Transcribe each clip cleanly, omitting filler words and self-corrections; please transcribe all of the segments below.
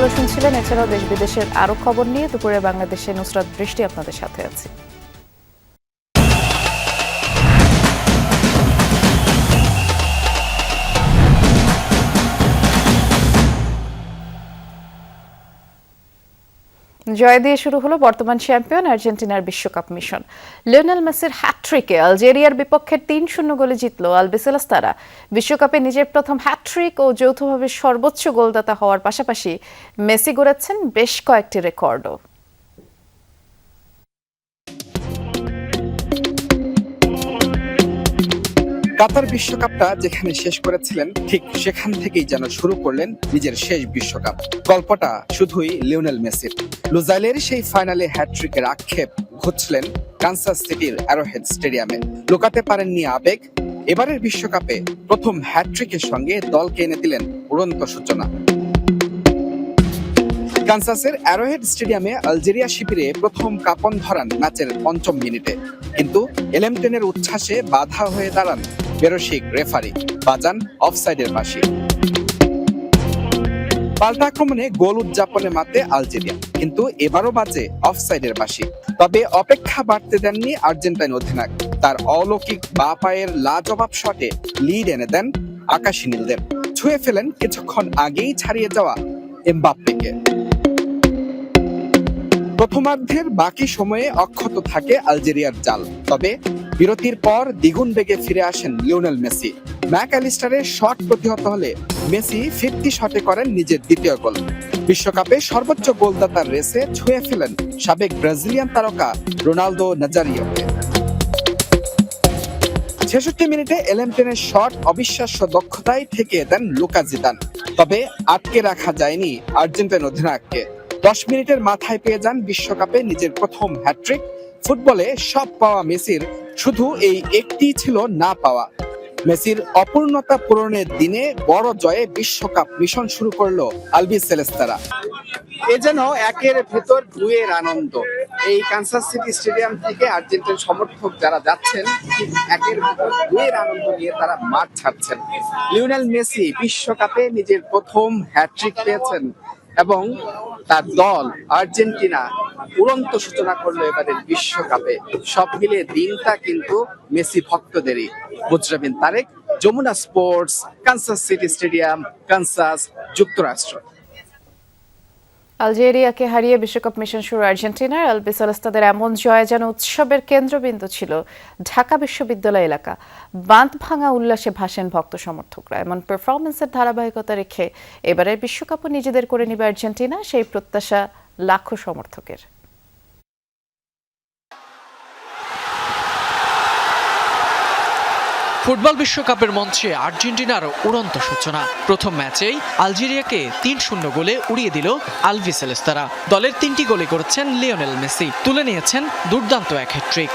খবরগুলো শুনছিলেন। এছাড়াও দেশ বিদেশের আরো খবর নিয়ে দুপুরে বাংলাদেশে নুসরাত বৃষ্টি আপনাদের সাথে আছি। জয় দিয়ে শুরু হলো বর্তমান চ্যাম্পিয়ন আর্জেন্টিনার বিশ্বকাপ মিশন। লিওনেল মেসির হ্যাটট্রিকে আলজেরিয়ার বিপক্ষে ৩-০ গোলে জিতল আলবিসেলেস্তারা। বিশ্বকাপে নিজের প্রথম হ্যাটট্রিক ও যৌথভাবে সর্বোচ্চ গোলদাতা হওয়ার পাশাপাশি মেসি গড়েছেন বেশ কয়েকটি রেকর্ডও। কাতার বিশ্বকাপটা যেখানে শেষ করেছিলেন ঠিক সেখান থেকেই যেন শুরু করলেন নিজের শেষ বিশ্বকাপ। গল্পটা শুধুই লিওনেল মেসির। লুজাইলের সেই ফাইনালে হ্যাটট্রিকের আক্ষেপ ঘুচলেন কানসাস সিটির অ্যারোহেড স্টেডিয়ামে। লুকাতে পারেননি আবেগ। এবারের বিশ্বকাপে প্রথম হ্যাটট্রিকের সঙ্গে দলকে এনে দিলেন উড়ন্ত সূচনা। কানসাসের অ্যারোহেড স্টেডিয়ামে আলজেরিয়া শিবিরে প্রথম কাঁপন ধরান ম্যাচের ৫ম মিনিটে, কিন্তু এলেমটেনের উচ্ছ্বাসে বাধা হয়ে দাঁড়ান বেরসিক রেফারি, বাজান অফসাইডের বাঁশি। পাল্টা আক্রমণে গোল উদযাপনে মাতে আলজেরিয়া, কিন্তু এবারও বাজে অফসাইডের বাঁশি। তবে অপেক্ষা বাড়তে দেননি আর্জেন্টাইন অধিনায়ক। তার অলৌকিক বাঁ পায়ের লাজবাব শটে লিড এনে দেন আকাশী নীলদের। ছুঁয়ে ফেলেন কিছুক্ষণ আগেই ছাড়িয়ে যাওয়া এমবাপ্পেকে। প্রথমার্ধের বাকি সময়ে অক্ষত থাকে আলজেরিয়ার জাল, তবে বিরতির পর দ্বিগুণ বেগে ফিরে আসেন লিওনেল মেসি। ম্যাক অ্যালিস্টারের শট প্রতিহত হলে মেসি ফিরতি শটে করেন নিজের দ্বিতীয় গোল। বিশ্বকাপে সর্বোচ্চ গোলদাতার রেসে ছুঁয়ে ফেলেন সাবেক ব্রাজিলিয়ান তারকা রোনালদো নাজারিওকে। ৬৬ মিনিটে এলেমটেনের শট অবিশ্বাস্য দক্ষতায় ঠেকিয়ে দেন লুকা জিদান, তবে আটকে রাখা যায়নি আর্জেন্টাইন অধিনায়ককে। ১০ মিনিটের মাথায় পেয়ে যান বিশ্বকাপে নিজের প্রথম হ্যাটট্রিক। ফুটবলে সব পাওয়া মেসির শুধু এই একটি ছিল না পাওয়া। মেসির অপূর্ণতা পূরণের দিনে বড় জয়ে বিশ্বকাপ মিশন শুরু করলো আলবিসেলেস্তারা। এ যেন একের ভেতর দুয়ের আনন্দ। এই কানসাস সিটি স্টেডিয়াম থেকে আর্জেন্টিনার সমর্থক যারা যাচ্ছেন, ঠিক একের ভেতর দুয়ের আনন্দ নিয়ে তারা মাঠ ছাড়ছেন। লিওনেল মেসি বিশ্বকাপে নিজের প্রথম হ্যাটট্রিক পেয়েছেন এবং তার দল আর্জেন্টিনা উড়ন্ত সূচনা করলো এবারের বিশ্বকাপে। সব মিলিয়ে দিনটা কিন্তু মেসি ভক্তদেরই। Mujrabin Tarek, Jamuna sports, Kansas City stadium, Kansas, যুক্তরাষ্ট্র। আলজেরিয়াকে হারিয়ে বিশ্বকাপ মিশন শুরু আর্জেন্টিনার। আলবিসেলেস্তাদের এমন জয় যেন উৎসবের কেন্দ্রবিন্দু ছিল ঢাকা বিশ্ববিদ্যালয় এলাকা। বাঁধ ভাঙা উল্লাসে ভাসেন ভক্ত সমর্থকরা। এমন পারফরমেন্সের ধারাবাহিকতা রেখে এবারের বিশ্বকাপও নিজেদের করে নেবে আর্জেন্টিনা, সেই প্রত্যাশা লাখো সমর্থকের। ফুটবল বিশ্বকাপের মঞ্চে আর্জেন্টিনার উড়ন্ত সূচনা। প্রথম ম্যাচেই আলজেরিয়াকে ৩-০ গোলে উড়িয়ে দিল আলবিসেলেস্তারা। দলের ৩টি গোলে করেছেন লিওনেল মেসি, তুলে নিয়েছেন দুর্দান্ত এক হ্যাটট্রিক।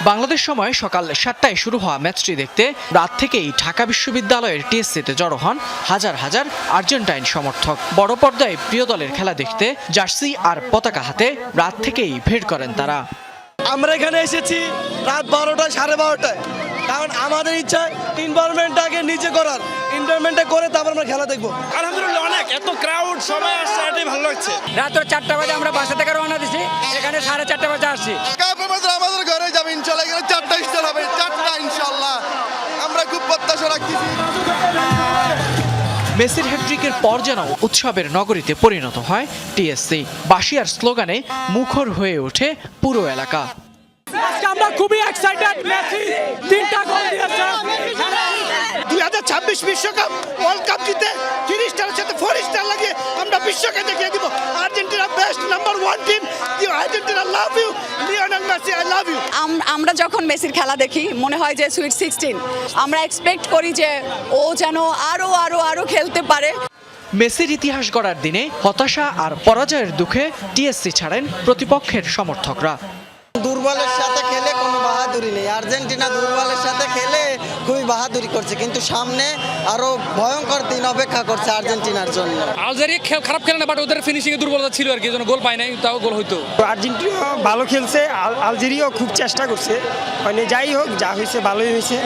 বাংলাদেশ সময় সকাল ৭টায় শুরু হওয়া ম্যাচটি দেখতে রাত থেকেই ঢাকা বিশ্ববিদ্যালয়ের টিএসসিতে জড়ো হন হাজার হাজার আর্জেন্টাইন সমর্থক। বড় পর্দায় প্রিয় দলের খেলা দেখতে জার্সি আর পতাকা হাতে রাত থেকেই ভিড় করেন তারা। আমরা এখানে এসেছি রাত ১২টায়, ১২:৩০, কারণ আমাদের ইচ্ছা এনভায়রনমেন্টটাকে নিচে করার, এনভায়রনমেন্টটা করে তারপর আমরা খেলা দেখবো। আলহামদুলিল্লাহ অনেক এত ক্রাউড সবাই আসছে, এটাই ভালো লাগছে। রাত ৪টা বাজে আমরা বাসা থেকে রওনা দিছি, এখানে ৪:৩০ বাজে আসছি। আমাদের ঘরে যাবে ইনশাল্লাহ, এখানে ৪টা স্টার হবে, ৪টা ইনশাল্লাহ। আমরা খুব প্রত্যাশা রাখতেছি। মেসির হ্যাটট্রিকের পর যেন উৎসবের নগরীতে পরিণত হয় টিএসসি। বাঁশি আর স্লোগানে মুখর হয়ে ওঠে পুরো এলাকা। আমরা খুবই এক্সাইটেড, মেসি ৩টা গোল দিয়েছে। ২০২৬ বিশ্বকাপ ওয়ার্ল্ড কাপ জিতে 3 স্টারের সাথে 4 স্টার লাগিয়ে আমরা বিশ্বকে দেখিয়ে দিব Argentina best number 1 team. You Argentina love you, Lionel Messi I love you. আমরা যখন মেসির খেলা দেখি মনে হয় যে সুইট 16। আমরা এক্সপেক্ট করি যে ও যেন আরো আরো আরো খেলতে পারে। মেসির ইতিহাস গড়ার দিনে হতাশা আর পরাজয়ের দুঃখে টিএসসি ছাড়েন প্রতিপক্ষের সমর্থকরা। দুর্বলের সাথে খেলে কোনো বাহাদুরি নেই। আর্জেন্টিনা দুর্বলের সাথে খেলে খুবই বাহাদুরি করছে, কিন্তু সামনে আরো ভয়ঙ্কর দিন অপেক্ষা করছে আর্জেন্টিনার জন্য। আলজেরিয়া খারাপ খেলে না, বাট ওদের ফিনিশিং এ দুর্বলতা ছিল আর কি, জন্য গোল পায় নাই, তাও গোল হইতো। আর্জেন্টিনা ভালো খেলছে, আলজেরিয়াও খুব চেষ্টা করছে, মানে যাই হোক, যা হয়েছে ভালোই হয়েছে।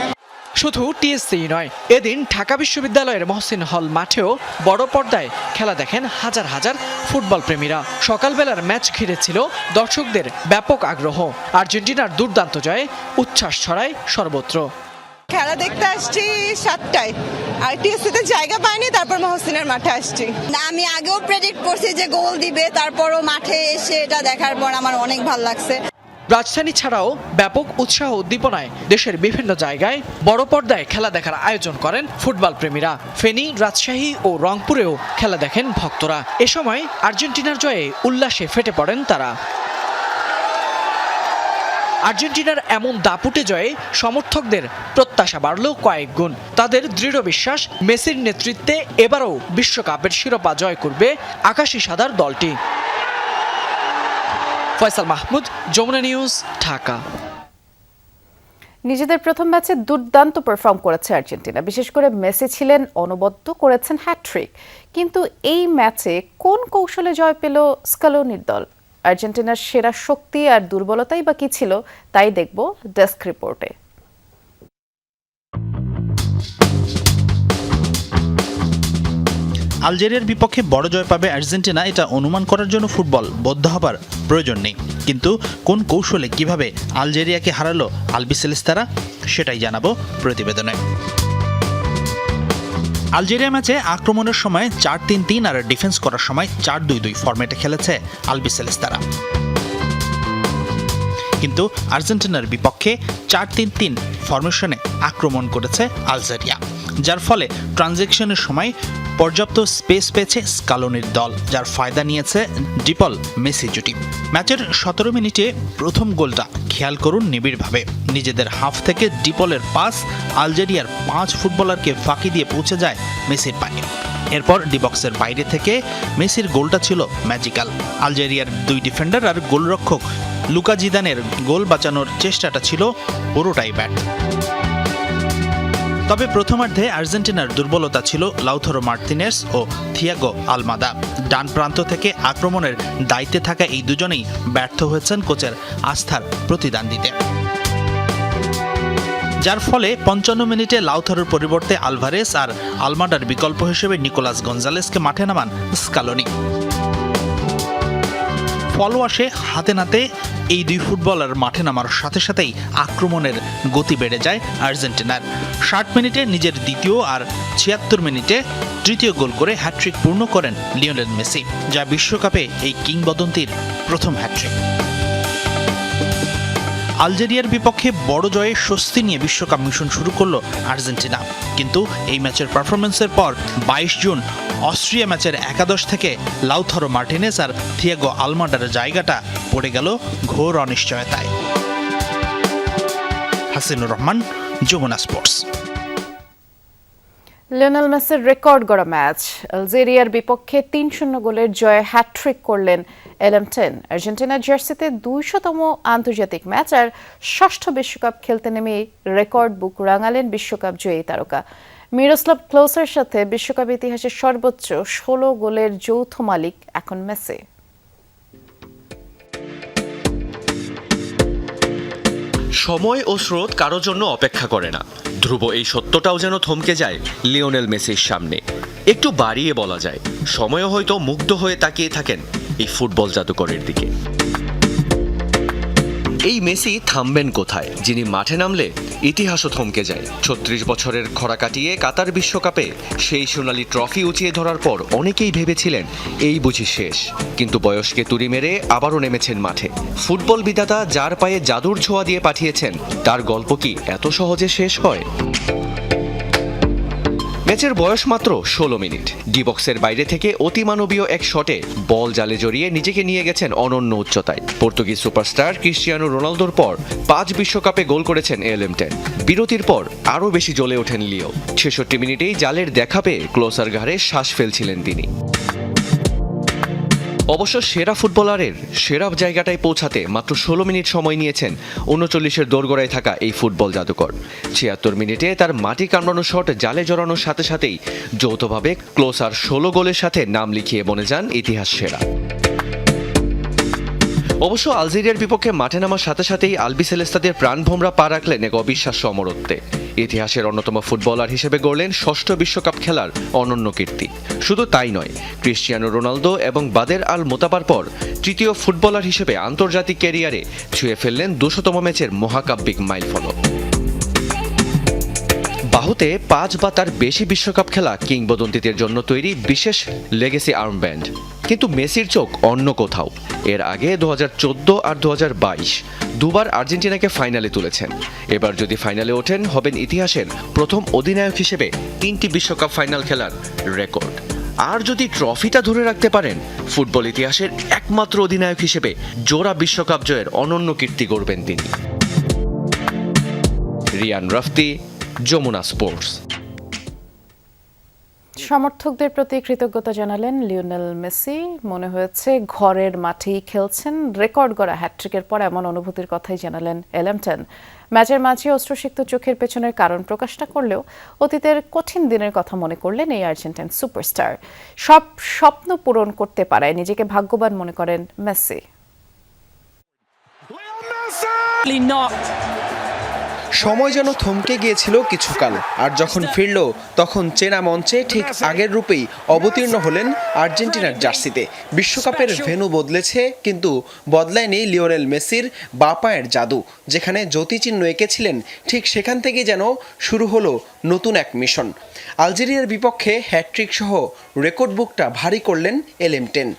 শুধু টিএসসি নয়, এদিন ঢাকা বিশ্ববিদ্যালয়ের মহসিন হল মাঠেও বড় পর্দায় খেলা দেখেন হাজার হাজার ফুটবল প্রেমীরা। সকালবেলার ম্যাচ ঘিরে ছিল দর্শকদের ব্যাপক আগ্রহ। আর্জেন্টিনার দুর্দান্ত জয়ে উচ্ছ্বাস ছড়ায় সর্বত্র। খেলা দেখতে আসছি 7টায়, আর টিএসসিতে জায়গা পাইনি, তারপর মহসিনের মাঠে আসছি। আমি আগেও প্রেডিক্ট করছি যে গোল দিবে, তারপরও মাঠে এসে এটা দেখার পর আমার অনেক ভালো লাগছে। রাজধানী ছাড়াও ব্যাপক উৎসাহ উদ্দীপনায় দেশের বিভিন্ন জায়গায় বড় পর্দায় খেলা দেখার আয়োজন করেন ফুটবল প্রেমীরা। ফেনী, রাজশাহী ও রংপুরেও খেলা দেখেন ভক্তরা। এ সময় আর্জেন্টিনার জয়ে উল্লাসে ফেটে পড়েন তারা। আর্জেন্টিনার এমন দাপুটে জয়ে সমর্থকদের প্রত্যাশা বাড়ল কয়েক গুণ। তাদের দৃঢ় বিশ্বাস, মেসির নেতৃত্বে এবারও বিশ্বকাপের শিরোপা জয় করবে আকাশী সাদার দলটি। ফয়সাল মাহমুদ, যমুনা নিউজ, ঢাকা। নিজেদের প্রথম ম্যাচে দুর্দান্ত পারফর্ম করেছে আর্জেন্টিনা। বিশেষ করে মেসি ছিলেন অনবদ্য, করেছেন হ্যাটট্রিক। কিন্তু এই ম্যাচে কোন কৌশলে জয় পেল স্কালোনির দল? আর্জেন্টিনার সেরা শক্তি আর দুর্বলতাই বা কি ছিল, তাই দেখব ডেস্ক রিপোর্টে। আলজেরিয়ার বিপক্ষে বড় জয় পাবে আর্জেন্টিনা, এটা অনুমান করার জন্য ফুটবল বদ্ধ হবার প্রয়োজন নেই। কিন্তু কোন কৌশলে কিভাবে আলজেরিয়াকে হারালো আলবিসেলেস্তারা, সেটাই জানাবো প্রতিবেদনে। আলজেরিয়া ম্যাচে আক্রমণের সময় 4-3-3 আর ডিফেন্স করার সময় 4-2-2 ফরম্যাটে খেলেছে আলবিসেলেস্তারা। কিন্তু আর্জেন্টিনার বিপক্ষে 4-3-3 ফরমেশনে আক্রমণ করেছে আলজেরিয়া, যার ফলে ট্রানজিশনের সময় পর্যাপ্ত স্পেস পেয়েছে স্কালোনির দল, যার ফায়দা নিয়েছে ডিপল মেসি জুটি। ম্যাচের 17 মিনিটে প্রথম গোলটা খেয়াল করুন নিবিড়ভাবে। নিজেদের হাফ থেকে ডিপলের পাস আলজেরিয়ার 5 ফুটবলারকে ফাঁকি দিয়ে পৌঁছে যায় মেসির পায়ে। এরপর ডিবক্সের বাইরে থেকে মেসির গোলটা ছিল ম্যাজিক্যাল। আলজেরিয়ার 2 ডিফেন্ডার আর গোলরক্ষক লুকা জিদানের গোল বাঁচানোর চেষ্টাটা ছিল পুরোটাই ব্যাট। তবে প্রথমার্ধে আর্জেন্টিনার দুর্বলতা ছিল লাউথারো মার্তিনেস ও থিয়াগো আলমাদা। ডান প্রান্ত থেকে আক্রমণের দায়িত্বে থাকা এই দুজনেই ব্যর্থ হয়েছেন কোচের আস্থার প্রতিদান দিতে, যার ফলে 55 মিনিটে লাউথারোর পরিবর্তে আলভারেস আর আলমাডার বিকল্প হিসেবে নিকোলাস গঞ্জালেসকে মাঠে নামান স্কালোনি। ফল আসে হাতে নাতে এই 2 ফুটবলার মাঠে নামার সাথে সাথেই আক্রমণের গতি বেড়ে যায় আর্জেন্টিনার। 60 মিনিটে নিজের দ্বিতীয় আর 76 মিনিটে তৃতীয় গোল করে হ্যাটট্রিক পূর্ণ করেন লিওনেল মেসি, যা বিশ্বকাপে এই কিংবদন্তির প্রথম হ্যাটট্রিক। আলজেরিয়ার বিপক্ষে বড় জয়ে স্বস্তি নিয়ে বিশ্বকাপ মিশন শুরু করলো আর্জেন্টিনা। কিন্তু এই ম্যাচের পারফরমেন্সের পর 22 জুন অস্ট্রিয়া ম্যাচের একাদশ থেকে লাউথারো মার্টিনেস আর থিয়াগো আলমাডার জায়গাটা পড়ে গেল ঘোর অনিশ্চয়তায়। হাসিনুর রহমান, যমুনা স্পোর্টস। লিওনেল মেসির রেকর্ড গড়া ম্যাচ। আলজেরিয়ার বিপক্ষে 3-0 গোলের জয়ে হ্যাটট্রিক করলেন LM10। আর্জেন্টিনার জার্সিতে 200তম আন্তর্জাতিক ম্যাচ আর ষষ্ঠ বিশ্বকাপ খেলতে নেমে রেকর্ড বুক রাঙালেন বিশ্বকাপ জয়ী তারকা। মিরোস্লাভ ক্লোসের সাথে বিশ্বকাপ ইতিহাসের সর্বোচ্চ 16 গোলের যৌথ মালিক এখন মেসি। সময় ও স্রোত কারোর জন্য অপেক্ষা করে না। ধ্রুব এই সত্যটাও যেন থমকে যায় লিওনেল মেসির সামনে। একটু বাড়িয়ে বলা যায়, সময়ও হয়তো মুগ্ধ হয়ে তাকিয়ে থাকেন এই ফুটবল জাদুকরের দিকে। এই মেসি থামবেন কোথায়, যিনি মাঠে নামলে ইতিহাসও থমকে যায়। 36 বছরের খরা কাটিয়ে কাতার বিশ্বকাপে সেই সোনালি ট্রফি উঁচিয়ে ধরার পর অনেকেই ভেবেছিলেন এই বুঝি শেষ, কিন্তু বয়সকে তুড়ি মেরে আবারও নেমেছেন মাঠে। ফুটবল বিধাতা যার পায়ে জাদুর ছোঁয়া দিয়ে পাঠিয়েছেন, তার গল্প কি এত সহজে শেষ হয়? ম্যাচের বয়স মাত্র 16 মিনিট। ডিবক্সের বাইরে থেকে অতিমানবীয় এক শটে বল জালে জড়িয়ে নিজেকে নিয়ে গেছেন অনন্য উচ্চতায়। পর্তুগিজ সুপারস্টার ক্রিস্টিয়ানো রোনালদোর পর 5 বিশ্বকাপে গোল করেছেন LM10। বিরতির পর আরও বেশি জ্বলে ওঠেন লিও। 66 মিনিটেই জালের দেখা পেয়ে ক্লোসার ঘাড়ে শ্বাস ফেলছিলেন তিনি। অবশ্য সেরা ফুটবলারের সেরা জায়গাটায় পৌঁছাতে মাত্র 16 মিনিট সময় নিয়েছেন 39-এর দোরগোড়ায় থাকা এই ফুটবল জাদুকর। 76 মিনিটে তার মাটি কামড়ানো শট জালে জড়ানোর সাথে সাথেই যৌথভাবে ক্লোসার 16 গোলের সাথে নাম লিখিয়ে বনে যান ইতিহাস সেরা। অবশ্য আলজেরিয়ার বিপক্ষে মাঠে নামার সাথে সাথেই আলবি সেলেস্তাদের প্রাণভোমরা পা রাখলেন এক অবিশ্বাস্য অমরত্বে। ইতিহাসের অন্যতম ফুটবলার হিসেবে গড়লেন ষষ্ঠ বিশ্বকাপ খেলার অনন্য কীর্তি। শুধু তাই নয়, ক্রিশ্চিয়ানো রোনালদো এবং বাদের আল মোতাবার পর তৃতীয় ফুটবলার হিসেবে আন্তর্জাতিক ক্যারিয়ারে ছুঁয়ে ফেললেন 200তম ম্যাচের মহাকাব্যিক মাইলফলক। বাহুতে 5 বা তার বেশি বিশ্বকাপ খেলা কিংবদন্তিদের জন্য তৈরি বিশেষ লেগেসি আর্মব্যান্ড। কিন্তু মেসির চোখ অন্য কোথাও। এর আগে 2014 আর 2022 দুবার আর্জেন্টিনাকে ফাইনালে তুলেছেন। এবার যদি ফাইনালে ওঠেন, হবেন ইতিহাসের প্রথম অধিনায়ক হিসেবে 3টি বিশ্বকাপ ফাইনাল খেলার রেকর্ড। আর যদি ট্রফিটা ধরে রাখতে পারেন, ফুটবল ইতিহাসের একমাত্র অধিনায়ক হিসেবে জোড়া বিশ্বকাপ জয়ের অনন্য কীর্তি গড়বেন তিনি। রিয়ান রাফতি, যমুনা স্পোর্টস। সমর্থকদের প্রতি কৃতজ্ঞতা জানালেন লিওনেল মেসি। মনে হয়েছে ঘরের মাঠেই খেলছেন। রেকর্ড গড়া হ্যাটট্রিকের পর এমন অনুভূতির কথাই জানালেন এলেমটন। ম্যাচের মাঝে অশ্রুসিক্ত চোখের পেছনের কারণ প্রকাশ না করলেও অতীতের কঠিন দিনের কথা মনে করলেন এই আর্জেন্টাইন সুপারস্টার। সব স্বপ্ন পূরণ করতে পারায় নিজেকে ভাগ্যবান মনে করেন মেসি। সময় যেন থমকে গিয়েছিল কিছুকাল, আর যখন ফিরল তখন চেনা মঞ্চে ঠিক আগের রূপেই অবতীর্ণ হলেন আর্জেন্টিনার জার্সিতে। বিশ্বকাপের ভেন্যু বদলেছে, কিন্তু বদলায়নি লিওনেল মেসির বাঁ পায়ের জাদু। যেখানে জ্যোতিচিহ্ন এঁকেছিলেন, ঠিক সেখান থেকেই যেন শুরু হলো নতুন এক মিশন। আলজেরিয়ার বিপক্ষে হ্যাটট্রিক সহ রেকর্ড বুকটা ভারী করলেন এলেমটেন।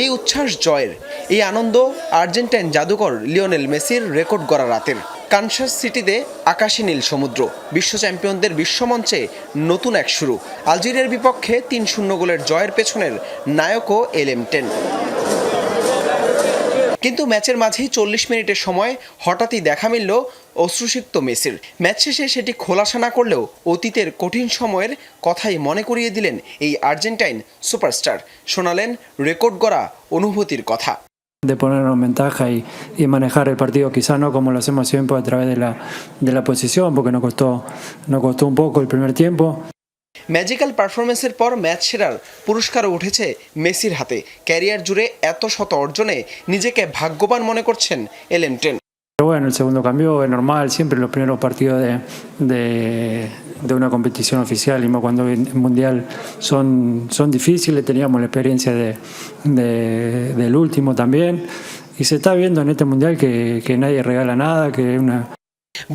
এই উচ্ছ্বাস জয়ের, এই আনন্দ আর্জেন্টাইন জাদুকর লিওনেল মেসির রেকর্ড গড়া রাতের। কানসাস সিটিতে আকাশী নীল সমুদ্র, বিশ্ব চ্যাম্পিয়নদের বিশ্বমঞ্চে নতুন এক শুরু। আলজেরিয়ার বিপক্ষে 3-0 গোলের জয়ের পেছনের নায়কও এলেমটেন। কিন্তু ম্যাচের মাঝেই 40 মিনিটের সময় হঠাৎই দেখা মিলল অশ্রুসিক্ত মেসির। ম্যাচ শেষে সেটি খোলাসা না করলেও অতীতের কঠিন সময়ের কথাই মনে করিয়ে দিলেন এই আর্জেন্টাইন সুপারস্টার। শোনালেন রেকর্ড গড়া অনুভূতির কথা। De ponernos en ventaja y manejar el partido, quizá no como lo hacemos siempre a través de la posición, porque nos costó un poco el primer tiempo. Magical পারফরমেন্সের পর match সেরার পুরস্কারও উঠেছে মেসির হাতে। ক্যারিয়ার জুড়ে এত শত অর্জনে নিজেকে ভাগ্যবান মনে করছেন এলেমটেন। Pero bueno, el segundo cambio es normal, siempre los primeros partidos de una competición oficial, y más cuando el mundial son difíciles. Teníamos la experiencia del último también, y se está viendo en este mundial que nadie regala nada, que es una...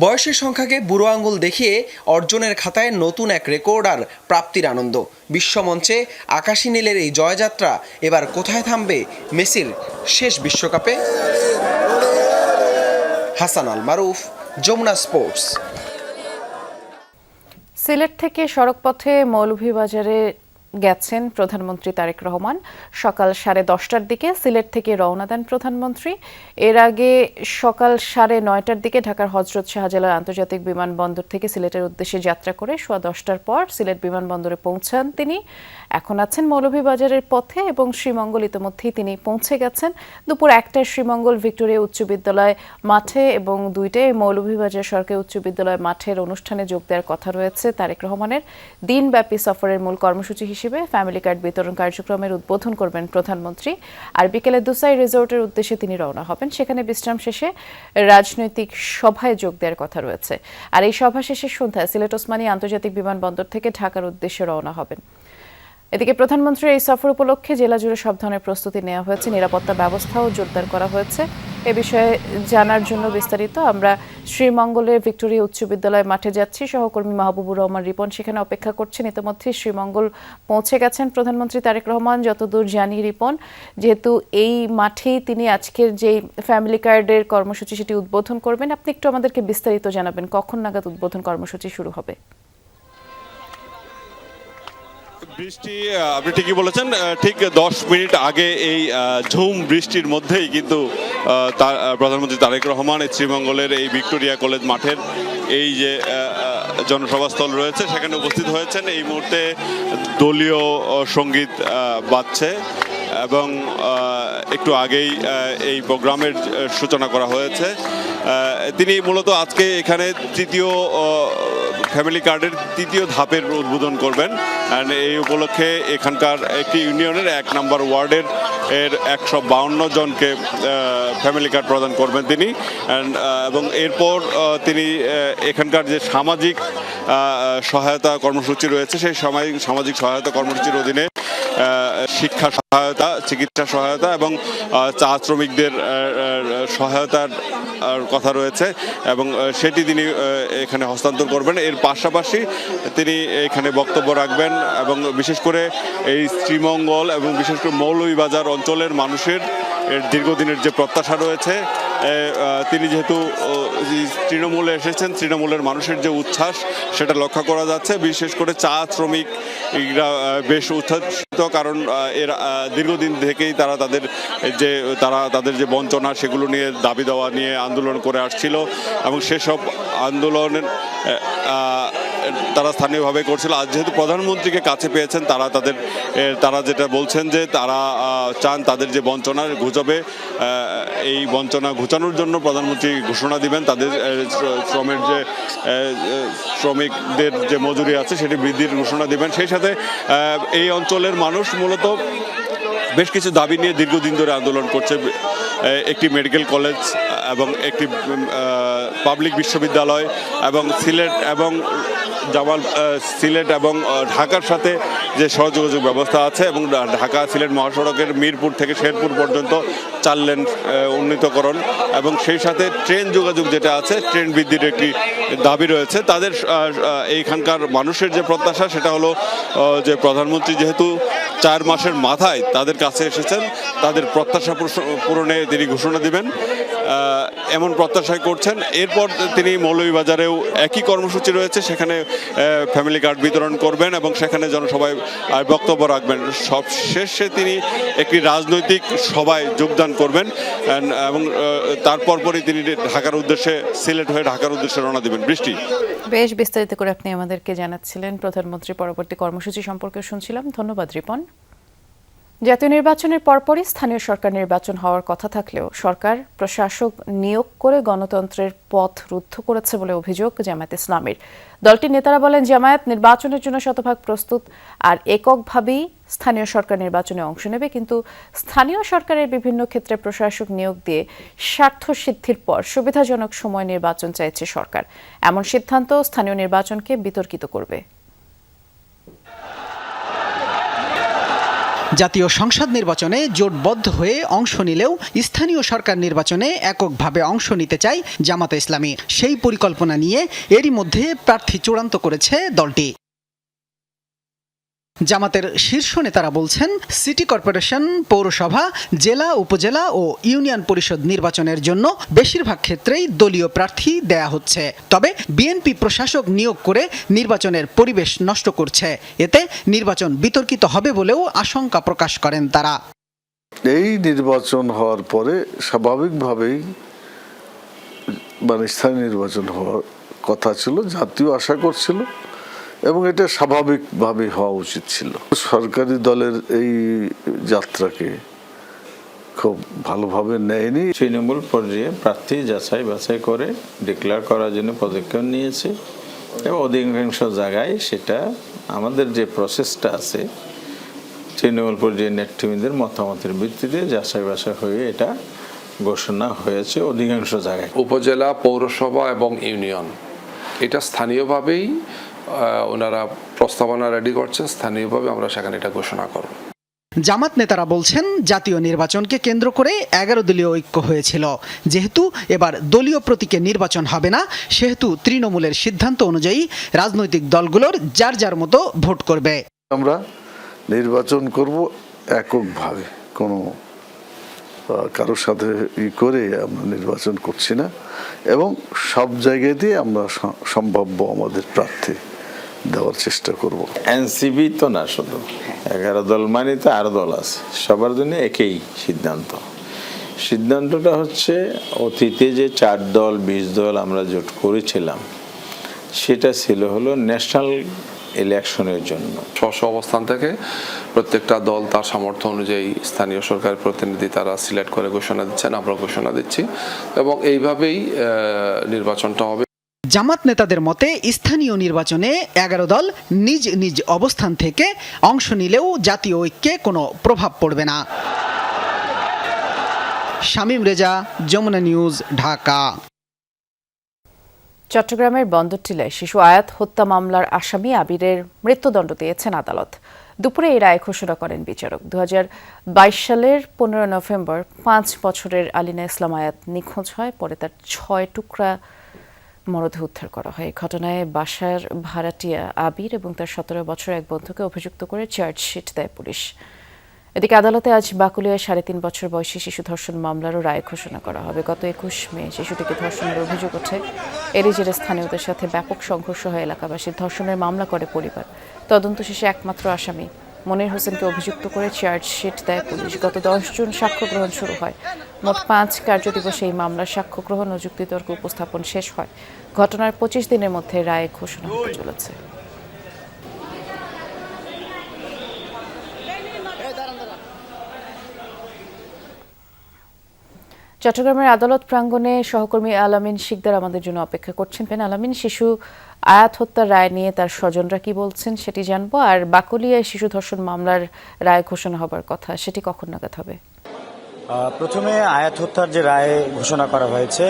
বয়সের সংখ্যাকে বুড়ো আঙ্গুল দেখিয়ে অর্জনের খাতায় নতুন এক record আর প্রাপ্তির আনন্দ। বিশ্বমঞ্চে আকাশী নীলের এই জয়যাত্রা এবার কোথায় থামবে মেসির শেষ বিশ্বকাপে? হাসান আল মারুফ, যমুনা স্পোর্টস। সিলেট থেকে সড়কপথে মৌলভীবাজারে গেছেন প্রধানমন্ত্রী তারেক রহমান। সকাল 10:30টার দিকে সিলেট থেকে রওনা দেন প্রধানমন্ত্রী। এর আগে সকাল 9:30টার দিকে ঢাকার হযরত শাহজালাল আন্তর্জাতিক বিমানবন্দর থেকে সিলেটের উদ্দেশ্যে যাত্রা করে 10:15টার পর সিলেট বিমানবন্দরে পৌঁছান তিনি। এখন আছেন মৌলভীবাজারের পথে এবং শ্রীমঙ্গল ইতিমধ্যেই তিনি পৌঁছে গেছেন। দুপুর 1টায় শ্রীমঙ্গল ভিক্টোরিয়া উচ্চ বিদ্যালয় মাঠে এবং 2টায় মৌলভীবাজার সরকারি উচ্চ বিদ্যালয় মাঠের অনুষ্ঠানে যোগ দেওয়ার কথা রয়েছে তারেক রহমানের। দিনব্যাপী সফরের মূল কর্মসূচি হিসেবে ফ্যামিলি কার্ড বিতরণ কার্যক্রমের উদ্বোধন করবেন প্রধানমন্ত্রী। আর বিকেলে দুসাই রিসোর্টের উদ্দেশ্যে তিনি রওনা হবেন। সেখানে বিশ্রাম শেষে রাজনৈতিক সভায় যোগ দেওয়ার কথা রয়েছে। আর এই সভা শেষে সন্ধ্যায় সিলেট ওসমানী আন্তর্জাতিক বিমানবন্দর থেকে ঢাকার উদ্দেশ্যে রওনা হবেন। এদিকে প্রধানমন্ত্রীর এই সফর উপলক্ষে জেলা জুড়ে সব ধরনের প্রস্তুতি নেওয়া হয়েছে, নিরাপত্তা ব্যবস্থাও জোরদার করা হয়েছে। এ বিষয়ে জানার জন্য বিস্তারিত আমরা শ্রীমঙ্গলের ভিক্টোরিয়া উচ্চ বিদ্যালয় মাঠে যাচ্ছি। সহকর্মী মাহবুবুর রহমান রিপন সেখানে অপেক্ষা করছেন। ইতিমধ্যে শ্রীমঙ্গল পৌঁছে গেছেন প্রধানমন্ত্রী তারেক রহমান। যতদূর জানি রিপন, যেহেতু এই মাঠেই তিনি আজকের যে ফ্যামিলি কার্ডের কর্মসূচি সেটি উদ্বোধন করবেন, আপনি একটু আমাদেরকে বিস্তারিত জানাবেন কখন নাগাদ উদ্বোধন কর্মসূচি শুরু হবে? বৃষ্টি, আপনি ঠিকই বলেছেন, ঠিক 10 মিনিট আগে এই ঝুম বৃষ্টির মধ্যেই কিন্তু প্রধানমন্ত্রী তারেক রহমান শ্রীমঙ্গলের এই ভিক্টোরিয়া কলেজ মাঠের এই যে জনসভাস্থল রয়েছে সেখানে উপস্থিত হয়েছেন। এই মুহূর্তে দলীয় সঙ্গীত বাজছে এবং একটু আগেই এই প্রোগ্রামের সূচনা করা হয়েছে। তিনি মূলত আজকে এখানে তৃতীয় ফ্যামিলি কার্ডের তৃতীয় ধাপের উদ্বোধন করবেন। অ্যান্ড এই উপলক্ষে এখানকার একটি ইউনিয়নের 1 নম্বর ওয়ার্ডের 152 জনকে ফ্যামিলি কার্ড প্রদান করবেন তিনি। এবং এরপর তিনি এখানকার যে সামাজিক সহায়তা কর্মসূচি রয়েছে সেই সামাজিক সহায়তা কর্মসূচির অধীনে শিক্ষা সহায়তা, চিকিৎসা সহায়তা এবং চা শ্রমিকদের সহায়তার কথা রয়েছে এবং সেটি তিনি এখানে হস্তান্তর করবেন। এর পাশাপাশি তিনি এখানে বক্তব্য রাখবেন এবং বিশেষ করে এই শ্রীমঙ্গল এবং বিশেষ করে মৌলভীবাজার অঞ্চলের মানুষের দীর্ঘদিনের যে প্রত্যাশা রয়েছে, তিনি যেহেতু তৃণমূলে এসেছেন, তৃণমূলের মানুষের যে উচ্ছ্বাস সেটা লক্ষ্য করা যাচ্ছে। বিশেষ করে চা শ্রমিকরা বেশ উচ্ছ্বসিত, কারণ এর দীর্ঘদিন থেকেই তারা তাদের যে বঞ্চনা সেগুলো নিয়ে দাবি দেওয়া নিয়ে আন্দোলন করে আসছিল এবং সেসব আন্দোলনের তারা স্থানীয়ভাবে করছিল। আজ যেহেতু প্রধানমন্ত্রীকে কাছে পেয়েছেন, তারা যেটা বলছেন যে তারা চান তাদের যে বঞ্চনার গুজবে এই বঞ্চনা ঘুচানোর জন্য প্রধানমন্ত্রী ঘোষণা দিবেন, তাদের শ্রমিকদের যে মজুরি আছে সেটি বৃদ্ধির ঘোষণা দিবেন। সেই সাথে এই অঞ্চলের মানুষ মূলত বেশ কিছু দাবি নিয়ে দীর্ঘদিন ধরে আন্দোলন করছে। একটি মেডিকেল কলেজ এবং একটি পাবলিক বিশ্ববিদ্যালয় এবং সিলেট এবং ঢাকার সাথে যে সহযোগাযোগ ব্যবস্থা আছে এবং ঢাকা সিলেট মহাসড়কের মিরপুর থেকে শেরপুর পর্যন্ত 4 লেন উন্নীতকরণ এবং সেই সাথে ট্রেন যোগাযোগ যেটা আছে, ট্রেন বৃদ্ধির একটি দাবি রয়েছে। তাদের এইখানকার মানুষের যে প্রত্যাশা সেটা হলো যে প্রধানমন্ত্রী যেহেতু 4 মাসের মাথায় তাদের কাছে এসেছেন, তাদের প্রত্যাশা পূরণে তিনি ঘোষণা দিবেন এমন প্রত্যাশাই করছেন। এরপর তিনি মৌলভীবাজারেও একই কর্মসূচি রয়েছে, সেখানে ফ্যামিলি কার্ড বিতরণ করবেন এবং সেখানে জনসভায় বক্তব্য রাখবেন। সবশেষে তিনি একটি রাজনৈতিক সভায় যোগদান করবেন এবং তারপরই তিনি সিলেট হয়ে ঢাকার উদ্দেশ্যে রওনা দিবেন। বৃষ্টি, বেশ বিস্তারিত করে আপনি আমাদেরকে জানাচ্ছিলেন। প্রধানমন্ত্রী পরবর্তী কর্মসূচি সম্পর্কে শুনছিলাম। ধন্যবাদ রিপন। জাতীয় নির্বাচনের পরপরই স্থানীয় সরকার নির্বাচন হওয়ার কথা থাকলেও সরকার প্রশাসক নিয়োগ করে গণতন্ত্রের পথ রুদ্ধ করেছে বলে অভিযোগ জামায়াত ইসলামীর। দলটির নেতারা বলেন, জামায়াত নির্বাচনের জন্য শতভাগ প্রস্তুত আর এককভাবেই স্থানীয় সরকার নির্বাচনে অংশ নেবে, কিন্তু স্থানীয় সরকারের বিভিন্ন ক্ষেত্রে প্রশাসক নিয়োগ দিয়ে স্বার্থ সিদ্ধির পর সুবিধাজনক সময় নির্বাচন চাইছে সরকার। এমন সিদ্ধান্ত স্থানীয় নির্বাচনকে বিতর্কিত করবে। জাতীয় সংসদ নির্বাচনে জোটবদ্ধ হয়ে অংশ নিলেও স্থানীয় সরকার নির্বাচনে এককভাবে অংশ নিতে চায় জামায়াতে ইসলামী। সেই পরিকল্পনা নিয়ে এরই মধ্যে প্রার্থী চূড়ান্ত করেছে দলটি। জামাতের শীর্ষ নেতারা বলছেন, সিটি কর্পোরেশন, পৌরসভা, জেলা, উপজেলা ও ইউনিয়ন পরিষদ নির্বাচনের জন্য বেশিরভাগ ক্ষেত্রেই দলীয় প্রার্থী দেয়া হচ্ছে। তবে বিএনপি প্রশাসক নিয়োগ করে নির্বাচনের পরিবেশ নষ্ট করছে। এতে নির্বাচন বিতর্কিত হবে বলেও আশঙ্কা প্রকাশ করেন তারা। এই নির্বাচন হওয়ার পরে স্বাভাবিকভাবেই স্থানীয় নির্বাচন হওয়ার কথা ছিল, জাতীয় আশা করছিল এবং এটা স্বাভাবিকভাবে হওয়া উচিত ছিল। সরকারি দলের এই যাত্রাকে খুব ভালোভাবে নেয়নি। তৃণমূল পর্যায়ে প্রার্থী যাচাই বাছাই করে ডিক্লেয়ার করার জন্য পদক্ষেপ নিয়েছে এবং অধিকাংশ জায়গায় সেটা আমাদের যে প্রসেসটা আছে তৃণমূল পর্যায়ে নেতৃবৃন্দের মতামতের ভিত্তিতে যাচাই বাছাই হয়ে এটা ঘোষণা হয়েছে অধিকাংশ জায়গায়। উপজেলা, পৌরসভা এবং ইউনিয়ন এটা স্থানীয়ভাবেই ওনারা প্রস্তাবনা রেডি করছেন, স্থানীয়ভাবে আমরা সেখানে এটা ঘোষণা করব। জামাত নেতারা বলছেন, জাতীয় নির্বাচনকে কেন্দ্র করে 11 দলীয় ঐক্য হয়েছিল। যেহেতু এবার দলীয় প্রতীকে নির্বাচন হবে না, সেহেতু তৃণমূলের সিদ্ধান্ত অনুযায়ী রাজনৈতিক দলগুলোর যার যার মতো ভোট করবে। আমরা নির্বাচন করব এককভাবে, কোনো কারোর সাথে করে আমরা নির্বাচন করছি না এবং সব জায়গাতেই আমরা সম্ভাব্য আমাদের প্রার্থী দেওয়ার চেষ্টা করব। এনসিপি তো না, শুধু 11 দল মানে তো আরো দল আছে, সবার জন্য একই সিদ্ধান্তটা হচ্ছে অতীতে যে 4 দল 20 দল আমরা জোট করেছিলাম সেটা ছিল হলো ন্যাশনাল ইলেকশনের জন্য। স্ব অবস্থান থেকে প্রত্যেকটা দল তার সামর্থ্য অনুযায়ী স্থানীয় সরকারের প্রতিনিধি তারা সিলেক্ট করে ঘোষণা দিচ্ছেন, আমরা ঘোষণা দিচ্ছি এবং এইভাবেই নির্বাচনটা হবে। জামাত নেতাদের মতে স্থানীয় নির্বাচনে 11 দল নিজ নিজ অবস্থান থেকে অংশ নিলেও জাতীয় ঐক্যে কোনো প্রভাব পড়বে না। শামীম রেজা, যমুনা নিউজ, ঢাকা। চট্টগ্রামের বন্দরটিলায় শিশু আয়াত হত্যা মামলার আসামি আবিরের মৃত্যুদণ্ড দিয়েছেন আদালত। দুপুরে এই রায় ঘোষণা করেন বিচারক। 2022 সালের 15 নভেম্বর 5 বছরের আলিনা ইসলাম আয়াত নিখোঁজ হয়। পরে তার 6 টুকরা মরদেহ উদ্ধার করা হয়। ঘটনায় বাসার ভাড়াটিয়া আবির এবং তার 17 বছর এক বন্ধুকে অভিযুক্ত করে চার্জশিট দেয় পুলিশ। এদিকে আদালতে আজ বাকুলিয়ায় 3.5 বছর বয়সী শিশু ধর্ষণ মামলারও রায় ঘোষণা করা হবে। গত 21 মে শিশুটিকে ধর্ষণের অভিযোগ ওঠে। এরই জেরে স্থানীয়দের সাথে ব্যাপক সংঘর্ষ হয় এলাকাবাসীর। ধর্ষণের মামলা করে পরিবার। তদন্ত শেষে একমাত্র আসামি মনির হোসেনকে অভিযুক্ত করে চার্জশিট দেয় পুলিশ। গত 10 জুন সাক্ষ্য গ্রহণ শুরু হয়। মোট 5 কার্যদিবসে এই মামলার সাক্ষ্য গ্রহণ ও যুক্তিতর্ক উপস্থাপন শেষ হয়। ঘটনার 25 দিনের মধ্যে রায় ঘোষণা হতে চলেছে। চট্টগ্রামের আদালত প্রাঙ্গণে সহকর্মী আলামিন শিকদার আমাদের জন্য অপেক্ষা করছেন। আলামিন, শিশু আয়াত হত্যার রায় নিয়ে তার স্বজনরা কি বলছেন সেটি জানবো, আর বাকুলিয়ায় শিশু ধর্ষণ মামলার রায় ঘোষণা হবার কথা সেটি কখন নাগাদ হবে? প্রথমে আয়াত হত্যার যে রায় ঘোষণা করা হয়েছে,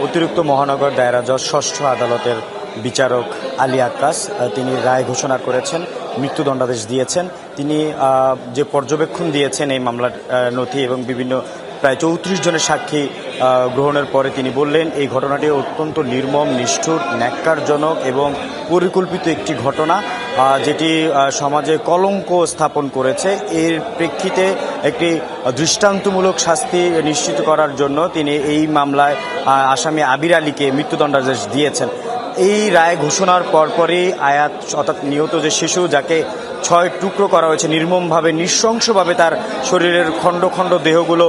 অতিরিক্ত মহানগর দায়রা জজ 6ষ্ঠ আদালতের বিচারক আলী আক্কাস তিনি রায় ঘোষণা করেছেন, মৃত্যুদণ্ডাদেশ দিয়েছেন। তিনি যে পর্যবেক্ষণ দিয়েছেন এই মামলার নথি এবং বিভিন্ন প্রায় 34 জনের সাক্ষী গ্রহণের পরে তিনি বললেন এই ঘটনাটি অত্যন্ত নির্মম, নিষ্ঠুর, ন্যাক্কারজনক এবং পরিকল্পিত একটি ঘটনা, যেটি সমাজে কলঙ্ক স্থাপন করেছে। এর প্রেক্ষিতে একটি দৃষ্টান্তমূলক শাস্তি নিশ্চিত করার জন্য তিনি এই মামলায় আসামি আবির আলীকে মৃত্যুদণ্ডাদেশ দিয়েছেন। এই রায় ঘোষণার পরপরই আয়াত অর্থাৎ নিহত যে শিশু, যাকে 6 টুকরো করা হয়েছে নির্মমভাবে, নৃশংসভাবে তার শরীরের খণ্ড খণ্ড দেহগুলো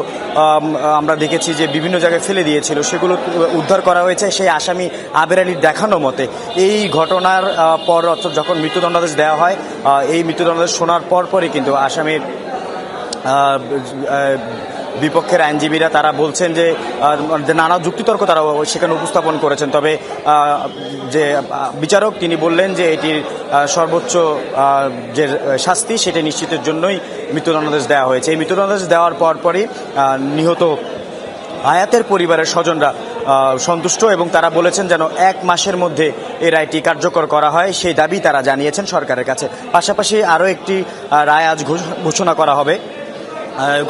আমরা দেখেছি যে বিভিন্ন জায়গায় ফেলে দিয়েছিল, সেগুলো উদ্ধার করা হয়েছে সেই আসামি আবির আলীর দেখানো মতে। এই ঘটনার পর অর্থাৎ যখন মৃত্যুদণ্ডাদেশ দেওয়া হয়, এই মৃত্যুদণ্ডাদেশ শোনার পরপরই কিন্তু আসামির বিপক্ষের আইনজীবীরা তারা বলছেন যে নানা যুক্তিতর্ক তারা সেখানে উপস্থাপন করেছেন। তবে যে বিচারক তিনি বললেন যে এটির সর্বোচ্চ যে শাস্তি সেটা নিশ্চিতের জন্যই মৃত্যুদণ্ডাদেশ দেওয়া হয়েছে। এই মৃত্যুদণ্ডাদেশ দেওয়ার পরপরই নিহত আয়াতের পরিবারের স্বজনরা সন্তুষ্ট এবং তারা বলেছেন যেন 1 মাসের মধ্যে এই রায়টি কার্যকর করা হয়, সেই দাবি তারা জানিয়েছেন সরকারের কাছে। পাশাপাশি আরও একটি রায় আজ ঘোষণা করা হবে।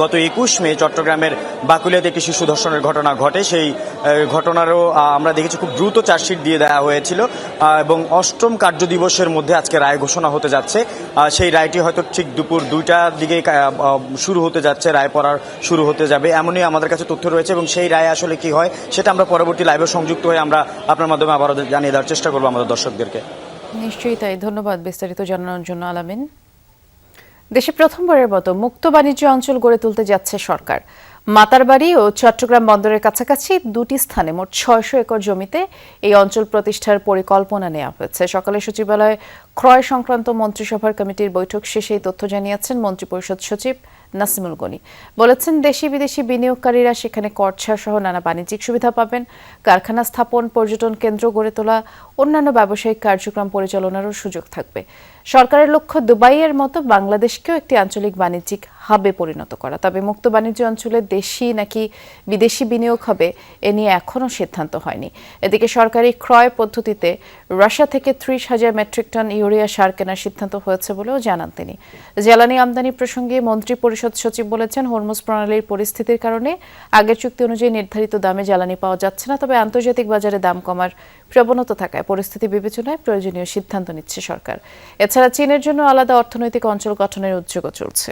গত 21 মে চট্টগ্রামের বাকুলিয়াতে একটি শিশু ধর্ষণের ঘটনা ঘটে। সেই ঘটনারও আমরা দেখেছি খুব দ্রুত চার্জশিট দিয়ে দেওয়া হয়েছিল এবং 8ম কার্যদিবসের মধ্যে আজকে রায় ঘোষণা হতে যাচ্ছে। সেই রায়টি হয়তো ঠিক দুপুর 2টার দিকে শুরু হতে যাচ্ছে, রায় পড়ার শুরু হতে যাবে এমনই আমাদের কাছে তথ্য রয়েছে এবং সেই রায় আসলে কি হয় সেটা আমরা পরবর্তী লাইভে সংযুক্ত হয়ে আমরা আপনার মাধ্যমে আবারও জানিয়ে দেওয়ার চেষ্টা করবো আমাদের দর্শকদেরকে। নিশ্চয়ই তাই, ধন্যবাদ বিস্তারিত জানানোর জন্য আলামিন। দেশে প্রথমবারের মতো মুক্ত বাণিজ্য অঞ্চল গড়ে তুলতে যাচ্ছে সরকার। মাতারবাড়ি ও চট্টগ্রাম বন্দরের কাছাকাছি 2টি স্থানে মোট 600 একর জমিতে এই অঞ্চল প্রতিষ্ঠার পরিকল্পনা নেওয়া হয়েছে। সকালে সচিবালয়ে ক্রয় সংক্রান্ত মন্ত্রিসভার কমিটির বৈঠক শেষে এই তথ্য জানিয়েছেন মন্ত্রিপরিষদ সচিব নাসিমুল গনি। বলেছেন, দেশি বিদেশি বিনিয়োগকারীরা সেখানে কর ছাড় সহ নানা বাণিজ্যিক সুবিধা পাবেন। কারখানা স্থাপন, পর্যটন কেন্দ্র গড়ে তোলা, অন্যান্য ব্যবসায়িক কার্যক্রম পরিচালনারও সুযোগ থাকবে। সরকারের লক্ষ্য দুবাইয়ের মতো বাংলাদেশকেও একটি আঞ্চলিক বাণিজ্যিক হাবে পরিণত করা। তবে মুক্ত বাণিজ্য অঞ্চলে দেশি নাকি বিদেশি বিনিয়োগ হবে এ নিয়ে এখনও সিদ্ধান্ত হয়নি। এদিকে সরকারি ক্রয় পদ্ধতিতে রাশিয়া থেকে 30,000 মেট্রিক টন ইউরিয়া সার কেনার সিদ্ধান্ত হয়েছে বলেও জানান তিনি। জ্বালানি আমদানি প্রসঙ্গে মন্ত্রিপরিষদ সচিব বলেছেন, হরমুজ প্রণালীর পরিস্থিতির কারণে আগের চুক্তি অনুযায়ী নির্ধারিত দামে জ্বালানি পাওয়া যাচ্ছে না। তবে আন্তর্জাতিক বাজারে দাম কমার প্রবণতা থাকায় পরিস্থিতি বিবেচনায় প্রয়োজনীয় সিদ্ধান্ত নিচ্ছে সরকার। এছাড়া চীনের জন্য আলাদা অর্থনৈতিক অঞ্চল গঠনের উদ্যোগও চলছে।